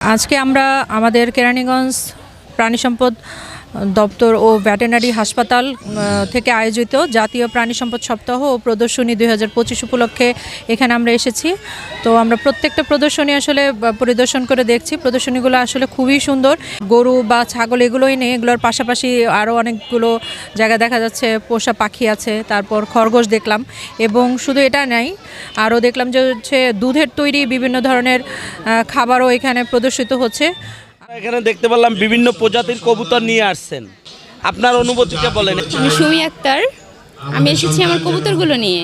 আজকে আমরা আমাদের কেরানীগঞ্জ প্রাণী সম্পদ দপ্তর ও ভেটেরিনারি হাসপাতাল থেকে আয়োজিত জাতীয় প্রাণী সম্পদ সপ্তাহ ও প্রদর্শনী 2025 উপলক্ষে এখানে আমরা এসেছি। তো আমরা প্রত্যেকটা প্রদর্শনী আসলে পরিদর্শন করে দেখছি। প্রদর্শনীগুলো আসলে খুবই সুন্দর। গরু বা ছাগল এগুলোই নেই, এগুলোর পাশাপাশি আরও অনেকগুলো জায়গা দেখা যাচ্ছে। পোষা পাখি আছে, তারপর খরগোশ দেখলাম, এবং শুধু এটা নাই, আরও দেখলাম যে হচ্ছে দুধের তৈরি বিভিন্ন ধরনের খাবারও এখানে প্রদর্শিত হচ্ছে। এখানে দেখতে পেলাম বিভিন্ন প্রজাতির কবুতর নিয়ে আসছেন, আপনার অনুভূতিটা বলেন। আমি সুমি আক্তার, আমি এসেছি আমার কবুতরগুলো নিয়ে।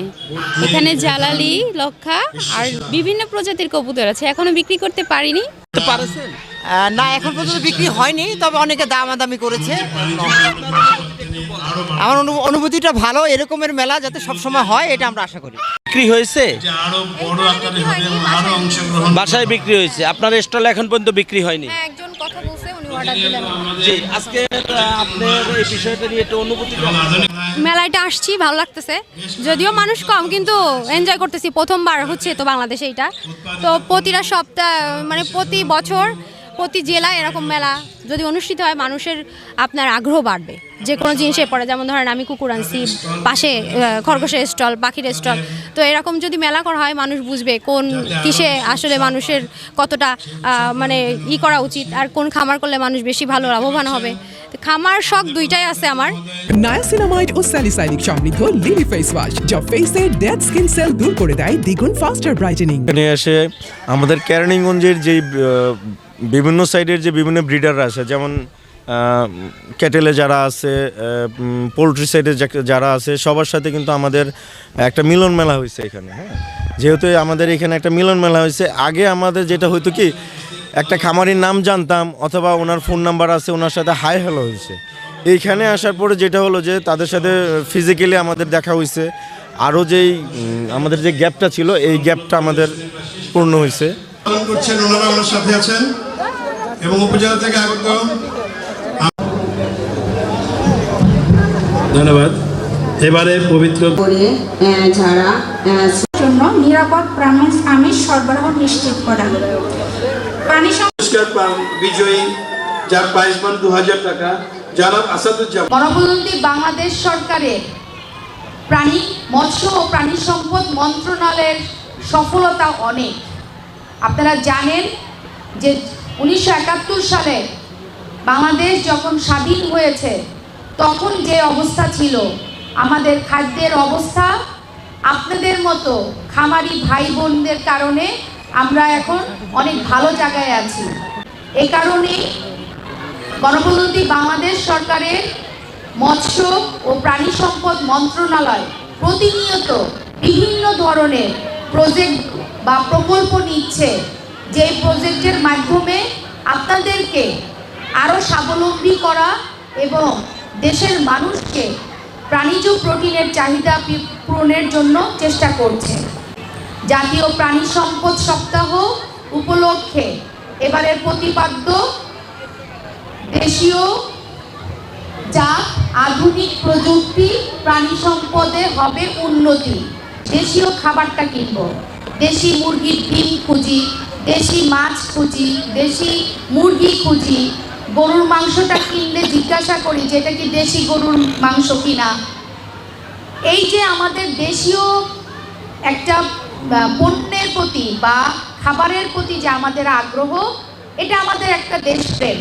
এখানে জালালি, লক্ষা আর বিভিন্ন প্রজাতির কবুতর আছে, এখনো বিক্রি করতে পারিনি। পারছেন না, এখন পর্যন্ত বিক্রি হয়নি, তবে অনেকে দামাদামি করেছে। আমার অনুভূতিটা ভালো, এরকমের মেলা যাতে সবসময় হয় এটা আমরা আশা করি। বিক্রি হয়েছে, বাসায় বিক্রি হয়েছে, আপনার স্টলে এখন পর্যন্ত বিক্রি হয়নি। একজন কথা বলছে, উনি অর্ডার দিলেন। জি, আজকে আপনার এই বিষয়টা নিয়ে একটু অনুভূতি। মেলাটা আসছি, ভালো লাগতেছে, যদিও মানুষ কম কিন্তু এনজয় করতেছি। প্রথমবার হচ্ছে তো বাংলাদেশে এটা, তো প্রতিটা সপ্তাহ মানে প্রতি বছর প্রতি জেলায় এরকম মেলা যদি অনুষ্ঠিত হয়, মানুষের আপনার আগ্রহ বাড়বে যে কোনো জিনিসে পড়ে। যেমন ধরেন আমি কুকুর আনছি, পাশে খরগোশের স্টল, পাখির স্টল। তো এরকম যদি মেলা করা হয়, মানুষ বুঝবে কোন কিসে আসলে মানুষের কতটা মানে করা উচিত, আর কোন খামার করলে মানুষ বেশি ভালো লাভবান হবে। খামার শখ দুইটাই আছে আমার। নায়াসিনামাইড ও স্যালিসাইলিক সমৃদ্ধ লিলি ফেস ওয়াশ, যা ফেসের ডেড স্কিন সেল দূর করে দেয় দ্বিগুণ ফাস্টার ব্রাইটেনিং। এখানে এসে আমাদের কেরানীগঞ্জের যে বিভিন্ন সাইডের যে বিভিন্ন ব্রিডাররা আছে, যেমন ক্যাটেলে যারা আছে, পোলট্রি সাইডে যারা আছে, সবার সাথে কিন্তু আমাদের একটা মিলন মেলা হয়েছে এখানে। হ্যাঁ, যেহেতু আমাদের এখানে একটা মিলন মেলা হয়েছে, আগে আমাদের যেটা হয়তো কি একটা খামারির নাম জানতাম অথবা ওনার ফোন নাম্বার আছে, ওনার সাথে হাই হ্যালো হয়েছে। এইখানে আসার পরে যেটা হলো যে তাদের সাথে ফিজিক্যালি আমাদের দেখা হয়েছে, আরও যেই আমাদের যে গ্যাপটা ছিল এই গ্যাপটা আমাদের পূর্ণ হয়েছে। করছেন ওনারা ওনার সাথে আছেন এবং উপজেলা থেকে আগত। ধন্যবাদ। এবারে পবিত্র যারা জন্য নিরাপদ আমিষ সরবরাহ নিশ্চিত করা। পানি পুরস্কার পান বিজয়ী, যার প্রাইজ মান 2000 টাকা, জনাব আসাদুজ্জামান। গণপ্রজাতন্ত্রী বাংলাদেশ সরকারের প্রাণী, মৎস্য ও প্রাণী সম্পদ মন্ত্রণালয়ের সফলতা অনেক। আপনারা জানেন যে 1971 সালে বাংলাদেশ যখন স্বাধীন হয়েছে, তখন যে অবস্থা ছিল আমাদের খাদ্যের অবস্থা, আপনাদের মতো খামারি ভাই বোনদের কারণে আমরা এখন অনেক ভালো জায়গায় আছি। এই কারণেই গণপ্রজাতন্ত্রী বাংলাদেশ সরকারের মৎস্য ও প্রাণী সম্পদ মন্ত্রণালয় প্রতিনিয়ত বিভিন্ন ধরনের প্রজেক্ট বা প্রকল্প নিচ্ছে, যে প্রজেক্টের মাধ্যমে আপনাদেরকে আরও স্বাবলম্বী করা এবং দেশের মানুষকে প্রাণীজ প্রোটিনের চাহিদা পূরণের জন্য চেষ্টা করছে। জাতীয় প্রাণী সম্পদ সপ্তাহ উপলক্ষে এবারের প্রতিপাদ্য দেশীয় জাত, আধুনিক প্রযুক্তি, প্রাণী সম্পদে হবে উন্নতি। দেশীয় খাবারটা কিনবো, দেশি মুরগির ডিম খুঁজি, দেশি মাছ খুঁজি, দেশি মুরগি খুঁজি। গরুর মাংসটা কিনলে জিজ্ঞাসা করি যে এটা কি দেশি গরুর মাংস কিনা। এই যে আমাদের দেশীয় একটা পণ্যের প্রতি বা খাবারের প্রতি যে আমাদের আগ্রহ, এটা আমাদের একটা দেশপ্রেম।